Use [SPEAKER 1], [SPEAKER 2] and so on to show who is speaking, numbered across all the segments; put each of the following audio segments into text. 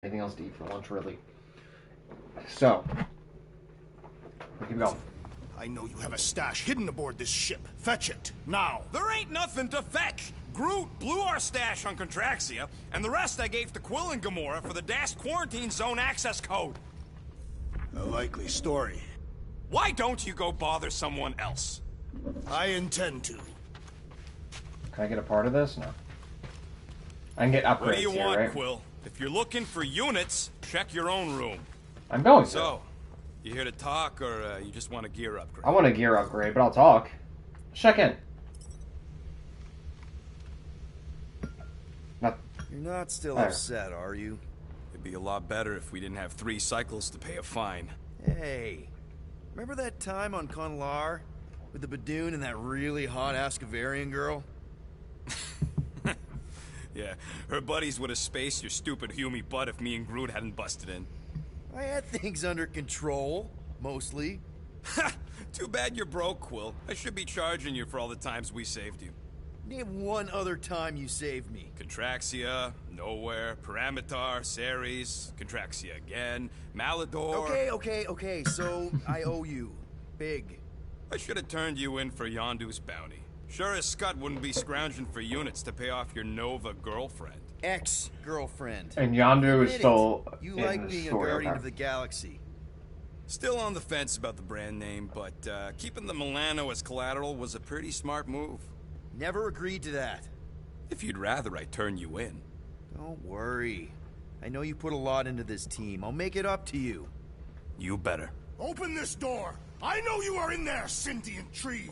[SPEAKER 1] anything else to eat for lunch, really. So, we keep going.
[SPEAKER 2] I know you have a stash hidden aboard this ship. Fetch it, now.
[SPEAKER 3] There ain't nothing to fetch. Groot blew our stash on Contraxia, and the rest I gave to Quill and Gamora for the dash quarantine zone access code.
[SPEAKER 2] A likely story.
[SPEAKER 3] Why don't you go bother someone else?
[SPEAKER 2] I intend to.
[SPEAKER 1] Can I get a part of this? No. I can get upgrades
[SPEAKER 3] What do you
[SPEAKER 1] here,
[SPEAKER 3] want,
[SPEAKER 1] right?
[SPEAKER 3] Quill? If you're looking for units, check your own room.
[SPEAKER 1] I'm going to.
[SPEAKER 3] So, you here to talk, or you just want a gear upgrade?
[SPEAKER 1] I want a gear upgrade, but I'll talk. Check in. Not...
[SPEAKER 4] You're not still
[SPEAKER 1] There.
[SPEAKER 4] upset, are you?
[SPEAKER 3] It'd be a lot better if we didn't have 3 cycles to pay a fine.
[SPEAKER 4] Hey, remember that time on Conlar with the Badoon and that really hot Ascavarian girl?
[SPEAKER 3] Yeah, her buddies would have spaced your stupid Humy butt if me and Groot hadn't busted in.
[SPEAKER 4] I had things under control, mostly.
[SPEAKER 3] Ha! Too bad you're broke, Quill. I should be charging you for all the times we saved you.
[SPEAKER 4] Name one other time you saved me.
[SPEAKER 3] Contraxia, Nowhere, Paramitar, Ceres, Contraxia again, Malador...
[SPEAKER 4] Okay, so I owe you. Big.
[SPEAKER 3] I should have turned you in for Yondu's bounty. Sure as Scott wouldn't be scrounging for units to pay off your Nova girlfriend.
[SPEAKER 4] Ex-girlfriend.
[SPEAKER 1] And Yondu is
[SPEAKER 4] Admit it.
[SPEAKER 1] still
[SPEAKER 4] You
[SPEAKER 1] in
[SPEAKER 4] like
[SPEAKER 1] the
[SPEAKER 4] being a
[SPEAKER 1] story.
[SPEAKER 4] guardian
[SPEAKER 1] Okay.
[SPEAKER 4] of the galaxy.
[SPEAKER 3] Still on the fence about the brand name, but keeping the Milano as collateral was a pretty smart move.
[SPEAKER 4] Never agreed to that.
[SPEAKER 3] If you'd rather I turn you in.
[SPEAKER 4] Don't worry. I know you put a lot into this team. I'll make it up to you.
[SPEAKER 3] You better.
[SPEAKER 2] Open this door. I know you are in there, sentient tree.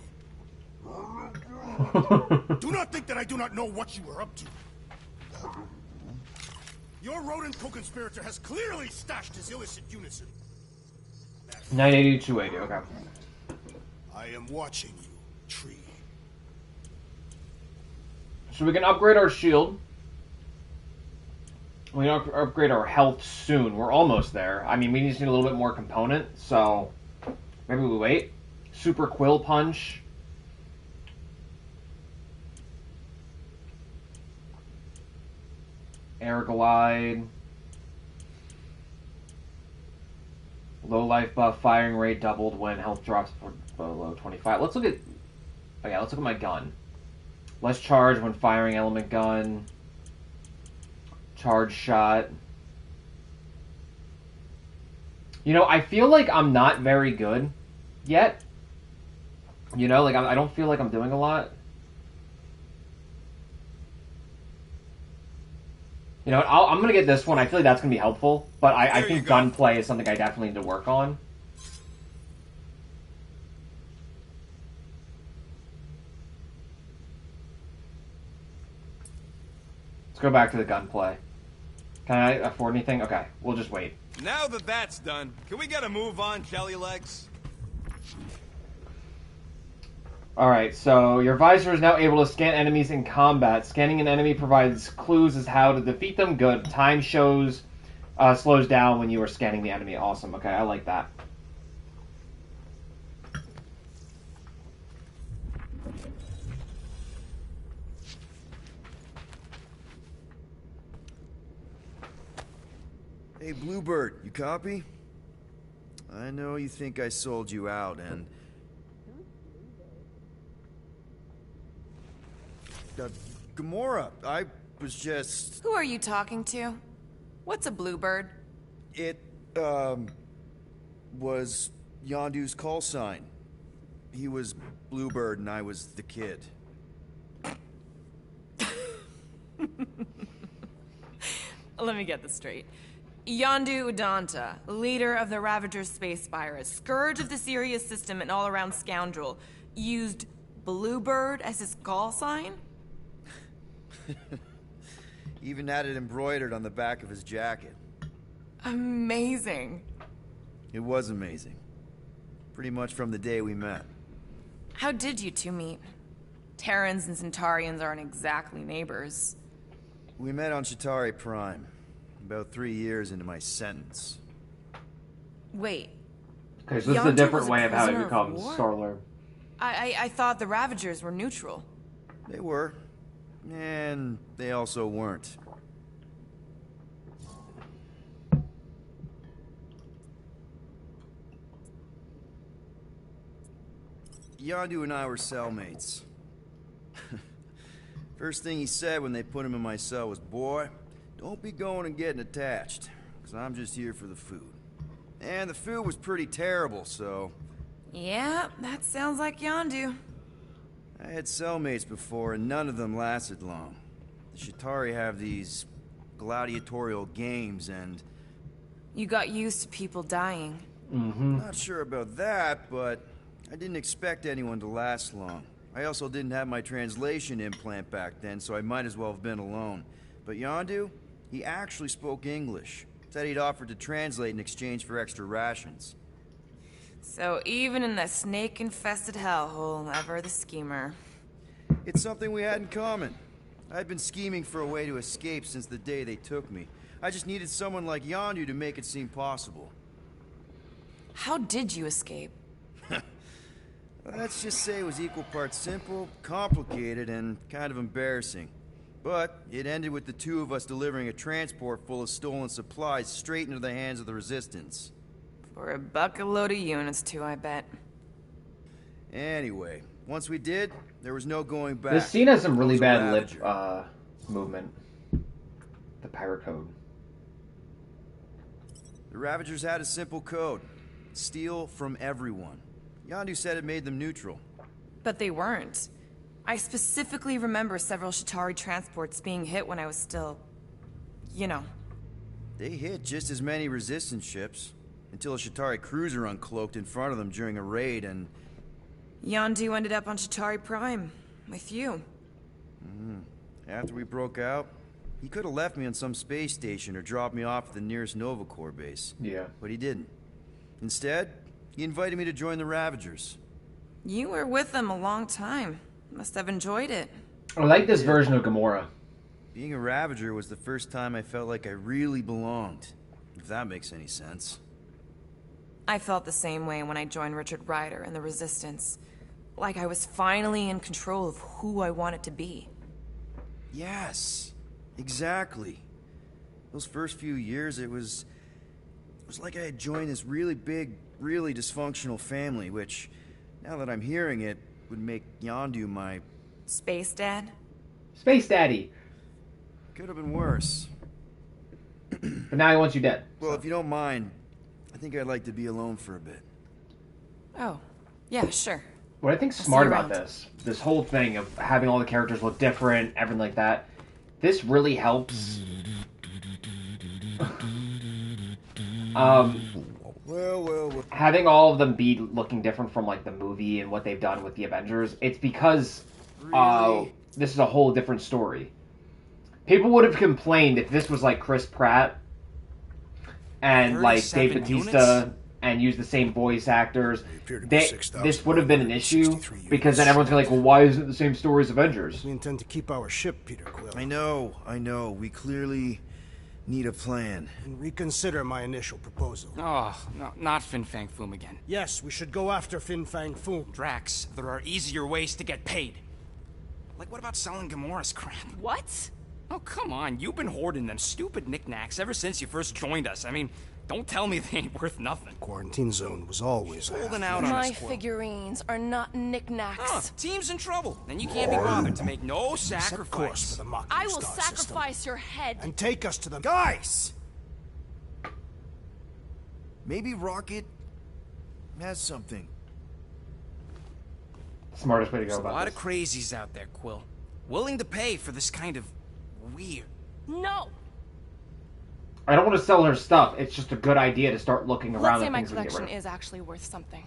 [SPEAKER 2] Do not think that I do not know what you are up to. Your rodent co-conspirator has clearly stashed his illicit unison.
[SPEAKER 1] 980 to 280, okay.
[SPEAKER 2] I am watching you, tree.
[SPEAKER 1] So we can upgrade our shield. We can upgrade our health soon. We're almost there. I mean, we just need a little bit more component, so maybe we wait. Super Quill Punch. Air Glide. Low life buff, firing rate doubled when health drops below 25. Let's look at... Oh yeah, let's look at my gun. Less charge when firing element gun. Charge shot. You know, I feel like I'm not very good yet. You know, like I don't feel like I'm doing a lot. You know, I'm going to get this one. I feel like that's going to be helpful. But I think gunplay is something I definitely need to work on. Let's go back to the gunplay. Can I afford anything? Okay, we'll just wait.
[SPEAKER 3] Now that that's done, can we get a move on, Jelly Legs?
[SPEAKER 1] Alright, so your visor is now able to scan enemies in combat. Scanning an enemy provides clues as how to defeat them. Good. Time slows down when you are scanning the enemy. Awesome. Okay, I like that.
[SPEAKER 4] Hey, Bluebird, you copy? I know you think I sold you out, and... Gamora, I was just...
[SPEAKER 5] Who are you talking to? What's a bluebird?
[SPEAKER 4] It, was Yondu's call sign. He was Bluebird and I was the kid.
[SPEAKER 5] Let me get this straight. Yondu Udanta, leader of the Ravagers space virus, scourge of the Sirius system and all-around scoundrel, used Bluebird as his call sign?
[SPEAKER 4] Even had it embroidered on the back of his jacket.
[SPEAKER 5] Amazing.
[SPEAKER 4] It was amazing. Pretty much from the day we met.
[SPEAKER 5] How did you two meet? Terrans and Centaurians aren't exactly neighbors.
[SPEAKER 4] We met on Chitauri Prime, about 3 years into my sentence.
[SPEAKER 5] Wait.
[SPEAKER 1] Okay, so this is a
[SPEAKER 5] Yondu
[SPEAKER 1] different
[SPEAKER 5] was a
[SPEAKER 1] way of how he
[SPEAKER 5] prisoner of
[SPEAKER 1] becomes
[SPEAKER 5] war?
[SPEAKER 1] Star-Lord.
[SPEAKER 5] I thought the Ravagers were neutral.
[SPEAKER 4] They were. And they also weren't. Yondu and I were cellmates. First thing he said when they put him in my cell was, "Boy, don't be going and getting attached, because I'm just here for the food." And the food was pretty terrible, so...
[SPEAKER 5] Yeah, that sounds like Yondu.
[SPEAKER 4] I had cellmates before, and none of them lasted long. The Chitauri have these gladiatorial games, and...
[SPEAKER 5] You got used to people dying.
[SPEAKER 4] Not sure about that, but I didn't expect anyone to last long. I also didn't have my translation implant back then, so I might as well have been alone. But Yondu, he actually spoke English. Said he'd offered to translate in exchange for extra rations.
[SPEAKER 5] So even in the snake-infested hellhole, ever the schemer.
[SPEAKER 4] It's something we had in common. I'd been scheming for a way to escape since the day they took me. I just needed someone like Yondu to make it seem possible.
[SPEAKER 5] How did you escape?
[SPEAKER 4] Let's just say it was equal parts simple, complicated, and kind of embarrassing. But it ended with the two of us delivering a transport full of stolen supplies straight into the hands of the Resistance.
[SPEAKER 5] For a bucket load of units, too, I bet.
[SPEAKER 4] Anyway, once we did, there was no going back.
[SPEAKER 1] This scene has some really
[SPEAKER 4] It was a
[SPEAKER 1] bad lip
[SPEAKER 4] Ravager.
[SPEAKER 1] movement. The pirate code.
[SPEAKER 4] The Ravagers had a simple code. Steal from everyone. Yondu said it made them neutral.
[SPEAKER 5] But they weren't. I specifically remember several Chitauri transports being hit when I was still... you know.
[SPEAKER 4] They hit just as many Resistance ships, until a Chitauri cruiser uncloaked in front of them during a raid, and...
[SPEAKER 5] Yondu ended up on Chitauri Prime, with you.
[SPEAKER 4] After we broke out, he could have left me on some space station or dropped me off at the nearest Nova Corps base.
[SPEAKER 1] Yeah.
[SPEAKER 4] But he didn't. Instead, he invited me to join the Ravagers.
[SPEAKER 5] You were with them a long time. Must have enjoyed it.
[SPEAKER 1] I like this version of Gamora.
[SPEAKER 4] Being a Ravager was the first time I felt like I really belonged, if that makes any sense.
[SPEAKER 5] I felt the same way when I joined Richard Ryder and the Resistance. Like I was finally in control of who I wanted to be.
[SPEAKER 4] Yes, exactly. Those first few years, it was like I had joined this really big, really dysfunctional family, which, now that I'm hearing it, would make Yondu my...
[SPEAKER 5] Space Dad?
[SPEAKER 1] Space Daddy.
[SPEAKER 4] Could have been worse.
[SPEAKER 1] But now he wants you dead.
[SPEAKER 4] Well, if you don't mind, I think I'd like to be alone for a bit.
[SPEAKER 5] Oh, yeah, sure.
[SPEAKER 1] What I think's
[SPEAKER 5] I'll
[SPEAKER 1] smart
[SPEAKER 5] see you
[SPEAKER 1] about
[SPEAKER 5] around.
[SPEAKER 1] this whole thing of having all the characters look different, everything like that, this really helps.
[SPEAKER 4] Well.
[SPEAKER 1] Having all of them be looking different from like the movie and what they've done with the Avengers, it's because
[SPEAKER 4] Really?
[SPEAKER 1] this is a whole different story. People would have complained if this was like Chris Pratt and like Dave
[SPEAKER 3] 37
[SPEAKER 1] Bautista
[SPEAKER 3] units?
[SPEAKER 1] and used the same voice actors.
[SPEAKER 2] appear to be 6,000
[SPEAKER 1] This would have been an issue
[SPEAKER 2] 63
[SPEAKER 1] because then
[SPEAKER 2] units.
[SPEAKER 1] everyone's gonna be like, well, why isn't it the same story as Avengers?
[SPEAKER 2] We intend to keep our ship, Peter Quill.
[SPEAKER 4] I know. We clearly need a plan.
[SPEAKER 2] And reconsider my initial proposal.
[SPEAKER 6] Oh, no, not Fin Fang Foom again.
[SPEAKER 2] Yes, we should go after Fin Fang Foom.
[SPEAKER 3] Drax, there are easier ways to get paid. Like, what about selling Gamora's crap?
[SPEAKER 5] What?
[SPEAKER 3] Oh, come on. You've been hoarding them stupid knickknacks ever since you first joined us. I mean, don't tell me they ain't worth nothing.
[SPEAKER 2] Quarantine zone was always
[SPEAKER 3] Holding out on
[SPEAKER 7] My
[SPEAKER 3] us, Quill.
[SPEAKER 7] figurines are not knickknacks.
[SPEAKER 3] Huh, team's in trouble. Then you can't be bothered to make no
[SPEAKER 2] Set course
[SPEAKER 3] sacrifice.
[SPEAKER 2] for the Mocking
[SPEAKER 7] I will
[SPEAKER 2] Star system.
[SPEAKER 7] sacrifice your head.
[SPEAKER 2] And take us to the...
[SPEAKER 4] Guys! Maybe Rocket has something.
[SPEAKER 1] Smartest way to go
[SPEAKER 3] There's a
[SPEAKER 1] about
[SPEAKER 3] lot
[SPEAKER 1] this.
[SPEAKER 3] of crazies out there, Quill. Willing to pay for this kind of weird.
[SPEAKER 7] No!
[SPEAKER 1] I don't want to sell her stuff. It's just a good idea to start looking around
[SPEAKER 7] Let's say
[SPEAKER 1] at
[SPEAKER 7] my
[SPEAKER 1] things we can get
[SPEAKER 7] collection
[SPEAKER 1] rid of.
[SPEAKER 7] is actually worth something.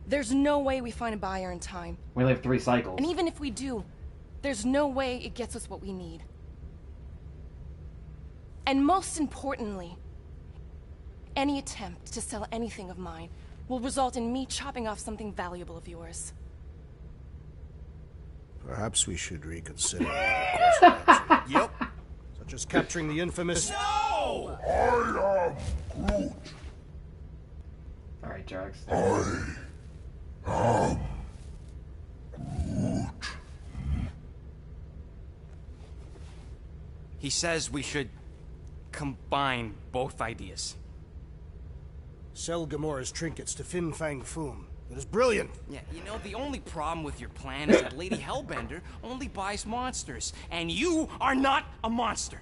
[SPEAKER 7] There's no way we find a buyer in time.
[SPEAKER 1] We only have 3 cycles.
[SPEAKER 7] And even if we do, there's no way it gets us what we need. And most importantly, any attempt to sell anything of mine will result in me chopping off something valuable of yours.
[SPEAKER 2] Perhaps we should reconsider our course of action.
[SPEAKER 3] Yep.
[SPEAKER 2] Such as capturing the infamous...
[SPEAKER 3] No!
[SPEAKER 1] Alright, Drax.
[SPEAKER 3] He says we should combine both ideas.
[SPEAKER 2] Sell Gamora's trinkets to Fin Fang Foom. It is brilliant.
[SPEAKER 6] Yeah, you know, the only problem with your plan is that Lady Hellbender only buys monsters, and you are not a monster.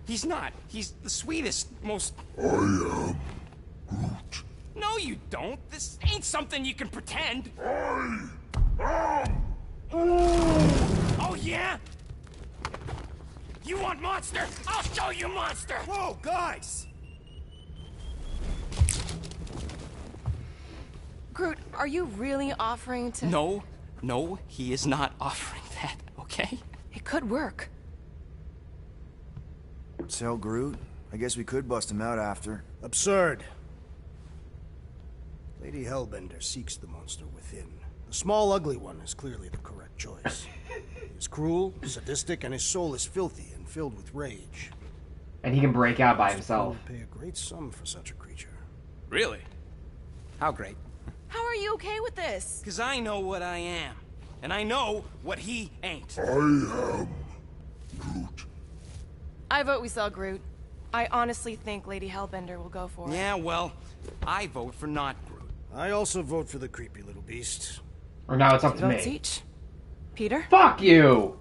[SPEAKER 6] He's not. He's the sweetest, most...
[SPEAKER 8] I am Groot.
[SPEAKER 6] No, you don't. This ain't something you can pretend.
[SPEAKER 8] I am...
[SPEAKER 6] Oh, yeah? You want monster? I'll show you monster!
[SPEAKER 4] Whoa, guys!
[SPEAKER 7] Groot, are you really offering to...
[SPEAKER 6] No, he is not offering that, okay?
[SPEAKER 7] It could work.
[SPEAKER 4] Tell Groot. I guess we could bust him out after.
[SPEAKER 2] Absurd. Lady Hellbender seeks the monster within. The small, ugly one is clearly the correct choice. He is cruel, sadistic, and his soul is filthy and filled with rage.
[SPEAKER 1] And he can break out by
[SPEAKER 2] I
[SPEAKER 1] himself.
[SPEAKER 2] would pay a great sum for such a creature.
[SPEAKER 6] Really? How great?
[SPEAKER 5] How are you okay with this?
[SPEAKER 6] Because I know what I am. And I know what he ain't.
[SPEAKER 8] I am Groot.
[SPEAKER 7] I vote we sell Groot. I honestly think Lady Hellbender will go for it.
[SPEAKER 6] Yeah, well, I vote for not Groot.
[SPEAKER 2] I also vote for the creepy little beast.
[SPEAKER 1] Or now it's up to
[SPEAKER 7] Votes
[SPEAKER 1] me.
[SPEAKER 7] each. Peter?
[SPEAKER 1] Fuck you!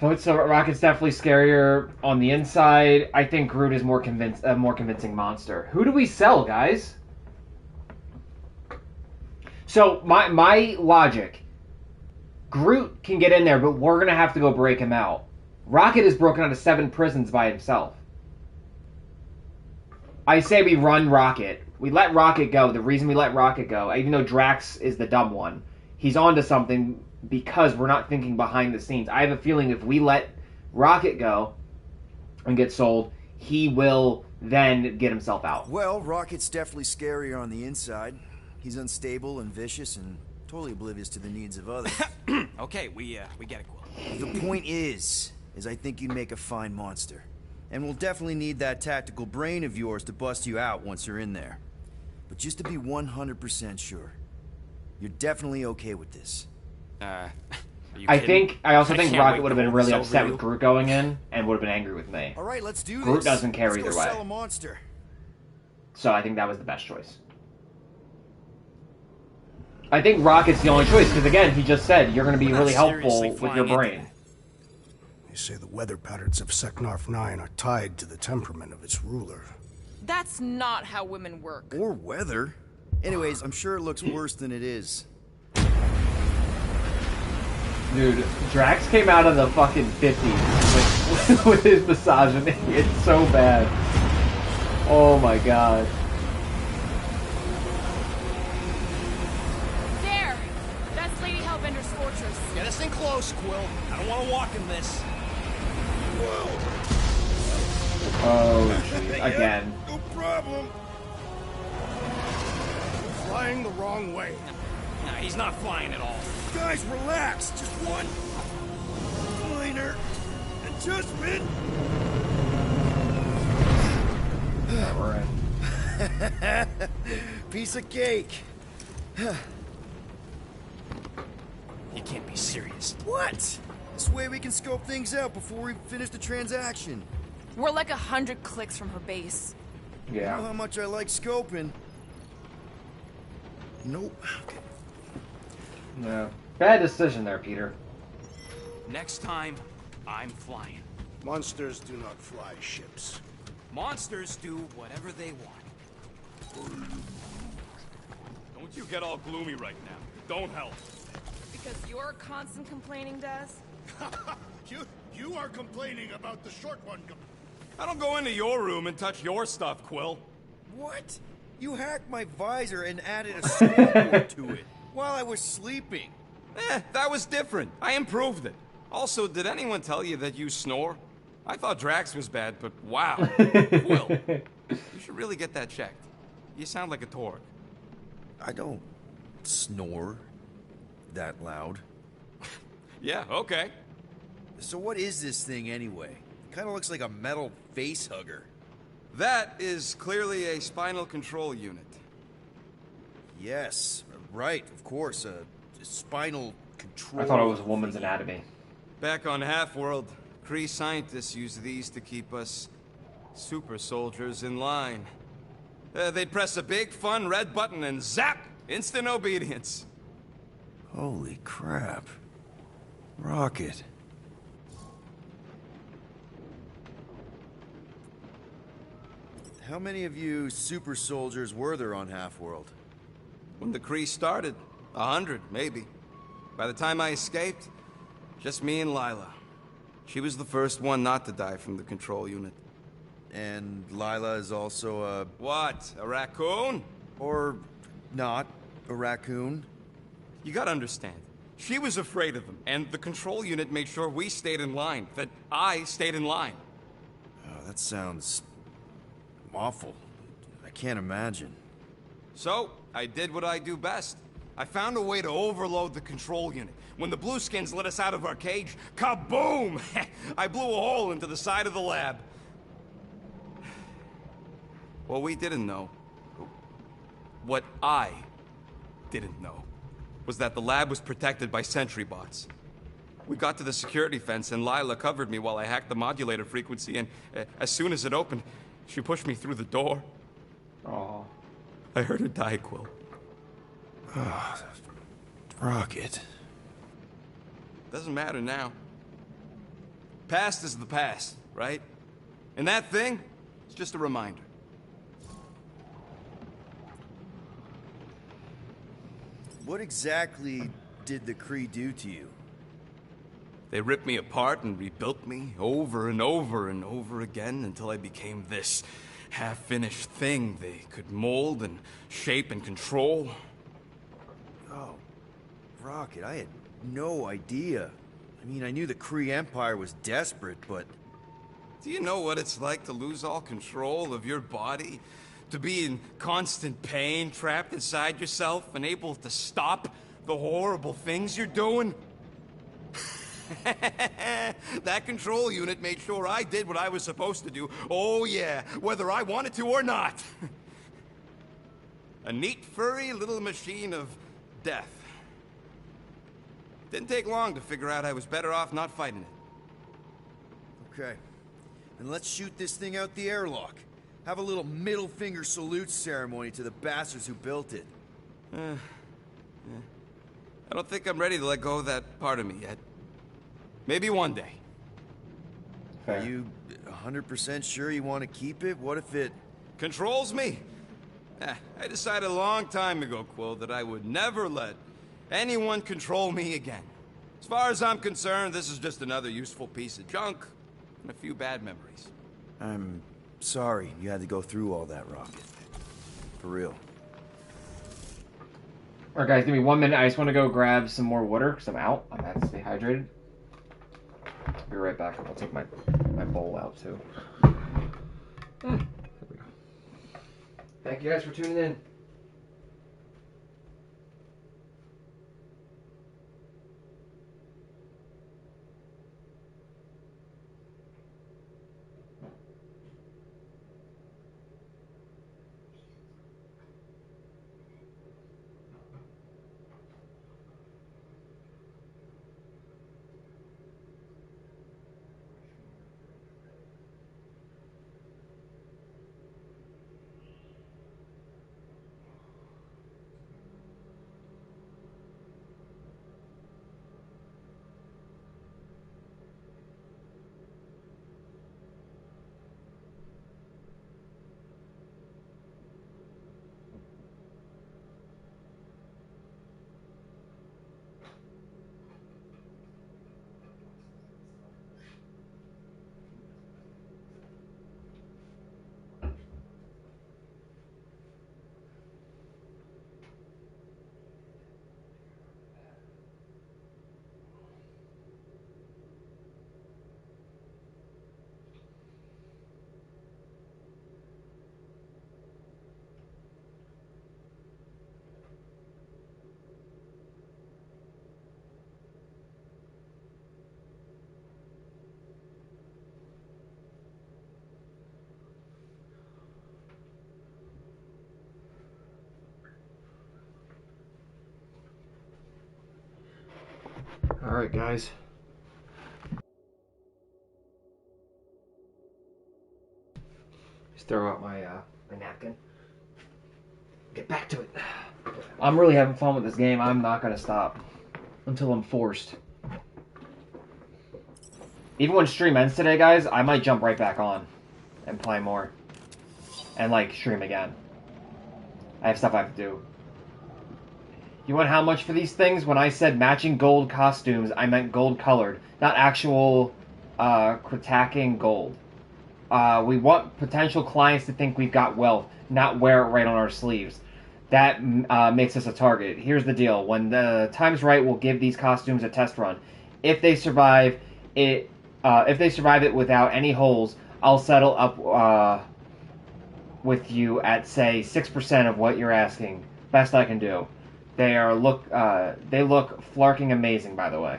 [SPEAKER 1] Votes so Rocket's definitely scarier on the inside. I think Groot is more convincing monster. Who do we sell, guys? So my logic, Groot can get in there, but we're gonna have to go break him out. Rocket is broken out of 7 prisons by himself. I say we run Rocket. We let Rocket go. The reason we let Rocket go, even though Drax is the dumb one, he's onto something because we're not thinking behind the scenes. I have a feeling if we let Rocket go and get sold, he will then get himself out.
[SPEAKER 4] Well, Rocket's definitely scarier on the inside. He's unstable and vicious and totally oblivious to the needs of others.
[SPEAKER 6] Okay, we get it, Quill.
[SPEAKER 4] The point is I think you'd make a fine monster. And we'll definitely need that tactical brain of yours to bust you out once you're in there. But just to be 100% sure, you're definitely okay with this.
[SPEAKER 6] Are you
[SPEAKER 1] I
[SPEAKER 6] kidding?
[SPEAKER 1] also
[SPEAKER 6] I
[SPEAKER 1] think
[SPEAKER 6] can't
[SPEAKER 1] Rocket
[SPEAKER 6] wait
[SPEAKER 1] would have
[SPEAKER 6] to
[SPEAKER 1] been
[SPEAKER 6] hold
[SPEAKER 1] really
[SPEAKER 6] this
[SPEAKER 1] upset
[SPEAKER 6] over
[SPEAKER 1] with
[SPEAKER 6] you.
[SPEAKER 1] Groot going in and would have been angry with me.
[SPEAKER 4] All right, let's do this.
[SPEAKER 1] Groot doesn't care
[SPEAKER 4] Let's
[SPEAKER 1] either
[SPEAKER 4] go
[SPEAKER 1] way.
[SPEAKER 4] sell a monster.
[SPEAKER 1] So I think that was the best choice. I think Rocket's the only choice, because again, he just said you're going to be
[SPEAKER 6] We're
[SPEAKER 1] really
[SPEAKER 6] not
[SPEAKER 1] helpful
[SPEAKER 6] seriously
[SPEAKER 1] with
[SPEAKER 6] flying
[SPEAKER 1] your
[SPEAKER 6] into
[SPEAKER 1] brain.
[SPEAKER 6] that.
[SPEAKER 2] They say the weather patterns of Seknarf 9 are tied to the temperament of its ruler.
[SPEAKER 5] That's not how women work.
[SPEAKER 4] Or weather. Anyways, I'm sure it looks worse than it is.
[SPEAKER 1] Dude, Drax came out of the fucking 50s with his misogyny. It's so bad. Oh my god.
[SPEAKER 5] There! That's Lady Hellbender's fortress.
[SPEAKER 3] Get us in close, Quill. I don't want to walk in this.
[SPEAKER 1] Oh, jeez. Again.
[SPEAKER 2] No problem. We're flying the wrong way.
[SPEAKER 6] Nah, he's not flying at all.
[SPEAKER 2] Guys, relax. Just one minor adjustment.
[SPEAKER 1] We're in.
[SPEAKER 4] Piece of cake.
[SPEAKER 6] He can't be serious.
[SPEAKER 4] What? This way we can scope things out before we finish the transaction.
[SPEAKER 5] We're like 100 clicks from her base.
[SPEAKER 4] You know
[SPEAKER 1] Yeah.
[SPEAKER 4] how much I like scoping. Nope.
[SPEAKER 1] Yeah. Bad decision there, Peter.
[SPEAKER 6] Next time, I'm flying.
[SPEAKER 2] Monsters do not fly ships.
[SPEAKER 6] Monsters do whatever they want.
[SPEAKER 3] Don't you get all gloomy right now. Don't help.
[SPEAKER 5] Because your constant complaining does?
[SPEAKER 2] You are complaining about the short one.
[SPEAKER 3] I don't go into your room and touch your stuff, Quill.
[SPEAKER 4] What? You hacked my visor and added a scoreboard to it while I was sleeping.
[SPEAKER 3] That was different. I improved it. Also, did anyone tell you that you snore? I thought Drax was bad, but wow. Quill, you should really get that checked. You sound like a Torg.
[SPEAKER 4] I don't snore that loud.
[SPEAKER 3] Yeah, okay.
[SPEAKER 4] So what is this thing anyway? Kind of looks like a metal face hugger.
[SPEAKER 3] That is clearly a spinal control unit.
[SPEAKER 4] Yes, right, of course, a spinal control.
[SPEAKER 1] I thought it was a woman's anatomy.
[SPEAKER 3] Back on Half-World, Kree scientists use these to keep us super soldiers in line. They'd press a big, fun red button and zap! Instant obedience.
[SPEAKER 4] Holy crap. Rocket. How many of you super soldiers were there on Half-World?
[SPEAKER 3] When the Kree started, 100, maybe. By the time I escaped, just me and Lila. She was the first one not to die from the control unit.
[SPEAKER 4] And Lila is also a...
[SPEAKER 3] What, a raccoon?
[SPEAKER 4] Or not a raccoon?
[SPEAKER 3] You gotta understand. She was afraid of them, and the control unit made sure we stayed in line, that I stayed in line.
[SPEAKER 4] Oh, that sounds... awful. I can't imagine.
[SPEAKER 3] So, I did what I do best. I found a way to overload the control unit. When the Blueskins let us out of our cage, kaboom! I blew a hole into the side of the lab. What we didn't know, what I didn't know, was that the lab was protected by sentry bots. We got to the security fence and Lila covered me while I hacked the modulator frequency, and as soon as it opened, she pushed me through the door.
[SPEAKER 1] Oh.
[SPEAKER 3] I heard her die, Quill.
[SPEAKER 4] Oh, Rocket.
[SPEAKER 3] Doesn't matter now. Past is the past, right? And that thing, it's just a reminder.
[SPEAKER 4] What exactly did the Kree do to you?
[SPEAKER 3] They ripped me apart and rebuilt me over and over and over again until I became this half-finished thing they could mold and shape and control.
[SPEAKER 4] Oh, Rocket, I had no idea. I mean, I knew the Kree Empire was desperate, but...
[SPEAKER 3] Do you know what it's like to lose all control of your body? To be in constant pain, trapped inside yourself, unable to stop the horrible things you're doing? That control unit made sure I did what I was supposed to do. Oh yeah, whether I wanted to or not. A neat, furry little machine of death. Didn't take long to figure out I was better off not fighting it.
[SPEAKER 4] Okay. Then let's shoot this thing out the airlock. Have a little middle finger salute ceremony to the bastards who built it.
[SPEAKER 3] I don't think I'm ready to let go of that part of me yet. Maybe one day.
[SPEAKER 1] Fair.
[SPEAKER 4] Are you 100% sure you want to keep it? What if it...
[SPEAKER 3] Controls me? I decided a long time ago, Quill, that I would never let anyone control me again. As far as I'm concerned, this is just another useful piece of junk and a few bad memories.
[SPEAKER 4] I'm sorry you had to go through all that, Rocket. For real.
[SPEAKER 1] Alright guys, give me 1 minute. I just want to go grab some more water because I'm out. I'm about to stay hydrated. I'll be right back. I'll take my bowl out too. There we go. Thank you guys for tuning in. Alright guys. Just throw out my napkin. Get back to it. I'm really having fun with this game. I'm not gonna stop until I'm forced. Even when stream ends today, guys, I might jump right back on and play more. And, like, stream again. I have stuff I have to do. You want how much for these things? When I said matching gold costumes, I meant gold colored, not actual Kratakan gold. We want potential clients to think we've got wealth, not wear it right on our sleeves. That makes us a target. Here's the deal. When the time's right, we'll give these costumes a test run. If they survive it without any holes, I'll settle up with you at, say, 6% of what you're asking. Best I can do. They look flarking amazing, by the way.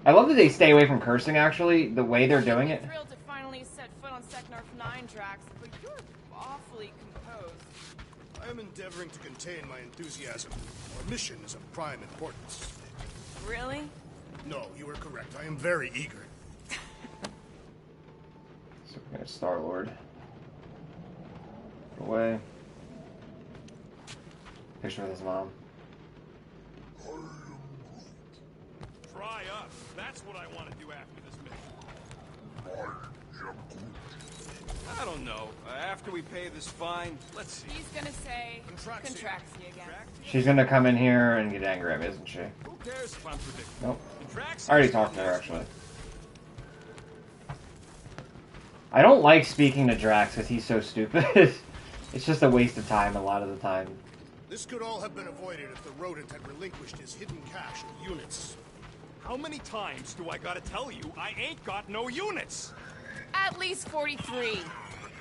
[SPEAKER 1] I love that they stay away from cursing, actually, the way they're doing it.
[SPEAKER 5] I'm thrilled to finally set foot on Seknarf 9, Drax, but you're awfully composed.
[SPEAKER 2] I am endeavoring to contain my enthusiasm. Our mission is of prime importance.
[SPEAKER 5] Really?
[SPEAKER 2] No, you are correct. I am very eager.
[SPEAKER 1] So we're gonna Star-Lord. Put away. Picture with his mom.
[SPEAKER 3] Try us. That's what I want to do after this mission. I don't know. After we pay this fine, let's see.
[SPEAKER 5] He's gonna say Contraxia again.
[SPEAKER 1] She's gonna come in here and get angry at me, isn't she?
[SPEAKER 3] Who cares if I'm predictable?
[SPEAKER 1] Nope.
[SPEAKER 3] Contraxia
[SPEAKER 1] I already talked to her, actually. I don't like speaking to Drax because he's so stupid. It's just a waste of time a lot of the time.
[SPEAKER 2] This could all have been avoided if the rodent had relinquished his hidden cache of units.
[SPEAKER 3] How many times do I gotta tell you I ain't got no units?
[SPEAKER 5] At least 43.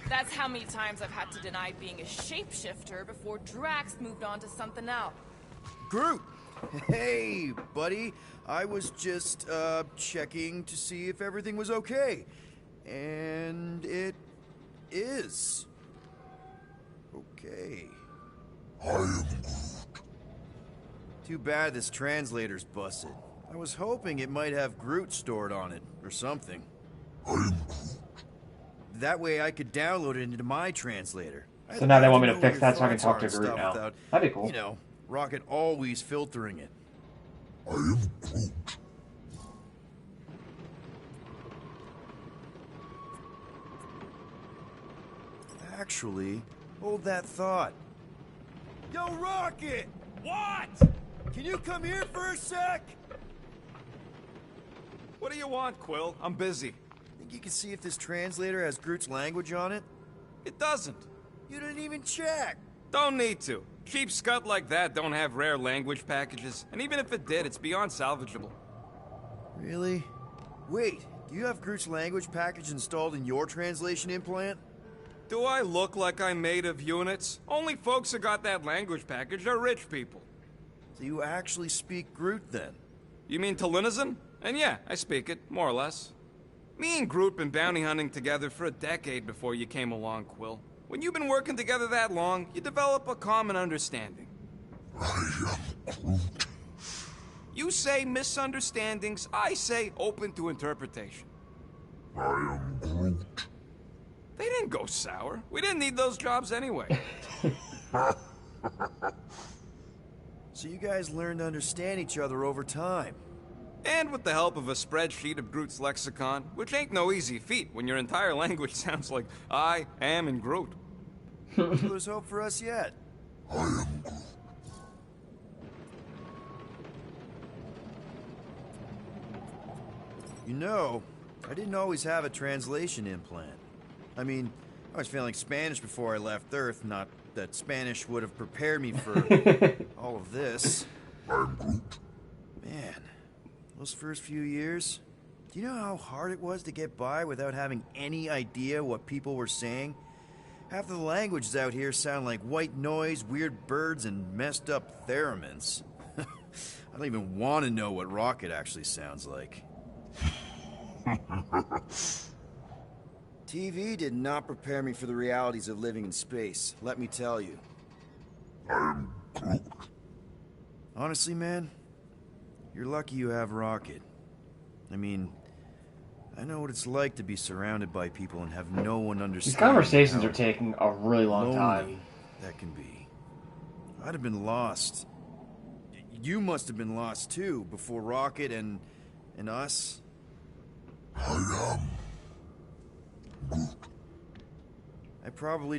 [SPEAKER 5] That's how many times I've had to deny being a shapeshifter before Drax moved on to something else.
[SPEAKER 4] Groot! Hey, buddy. I was just, checking to see if everything was okay. And it is. Okay.
[SPEAKER 8] I am Groot.
[SPEAKER 4] Too bad this translator's busted. I was hoping it might have Groot stored on it, or something.
[SPEAKER 8] I am Groot.
[SPEAKER 4] That way I could download it into my translator.
[SPEAKER 1] So now they want me to
[SPEAKER 4] know
[SPEAKER 1] fix
[SPEAKER 4] your
[SPEAKER 1] that so I can
[SPEAKER 4] thoughts
[SPEAKER 1] talk
[SPEAKER 4] are
[SPEAKER 1] to
[SPEAKER 4] and
[SPEAKER 1] Groot
[SPEAKER 4] stuff
[SPEAKER 1] now.
[SPEAKER 4] without,
[SPEAKER 1] That'd be cool.
[SPEAKER 4] You know, Rocket always filtering it.
[SPEAKER 8] I am Groot.
[SPEAKER 4] Actually, hold that thought. Yo, Rocket!
[SPEAKER 3] What?
[SPEAKER 4] Can you come here for a sec?
[SPEAKER 3] What do you want, Quill? I'm busy.
[SPEAKER 4] Think you can see if this translator has Groot's language on it?
[SPEAKER 3] It doesn't.
[SPEAKER 4] You didn't even check.
[SPEAKER 3] Don't need to. Cheap scut like that don't have rare language packages, and even if it did, it's beyond salvageable.
[SPEAKER 4] Really? Wait, do you have Groot's language package installed in your translation implant?
[SPEAKER 3] Do I look like I'm made of units? Only folks who got that language package are rich people.
[SPEAKER 4] So you actually speak Groot then?
[SPEAKER 3] You mean Talinisan? And yeah, I speak it, more or less. Me and Groot been bounty hunting together for a decade before you came along, Quill. When you've been working together that long, you develop a common understanding.
[SPEAKER 8] I am Groot.
[SPEAKER 3] You say misunderstandings, I say open to interpretation.
[SPEAKER 8] I am Groot.
[SPEAKER 3] They didn't go sour. We didn't need those jobs anyway.
[SPEAKER 4] So you guys learned to understand each other over time.
[SPEAKER 3] And with the help of a spreadsheet of Groot's lexicon, which ain't no easy feat when your entire language sounds like I am in Groot.
[SPEAKER 4] So there's hope for us yet.
[SPEAKER 8] I am Groot.
[SPEAKER 4] You know, I didn't always have a translation implant. I mean, I was failing Spanish before I left Earth, not that Spanish would have prepared me for all of this.
[SPEAKER 8] I'm Groot.
[SPEAKER 4] Man, those first few years, do you know how hard it was to get by without having any idea what people were saying? Half of the languages out here sound like white noise, weird birds, and messed up theremins. I don't even want to know what Rocket actually sounds like. TV did not prepare me for the realities of living in space, let me tell you.
[SPEAKER 8] I am Groot.
[SPEAKER 4] Honestly, man, you're lucky you have Rocket. I mean, I know what it's like to be surrounded by people and have no one understand.
[SPEAKER 1] These conversations are taking a really long
[SPEAKER 4] lonely
[SPEAKER 1] time.
[SPEAKER 4] that can be. I'd have been lost. You must have been lost too, before Rocket and us.
[SPEAKER 8] I am Groot.
[SPEAKER 4] I probably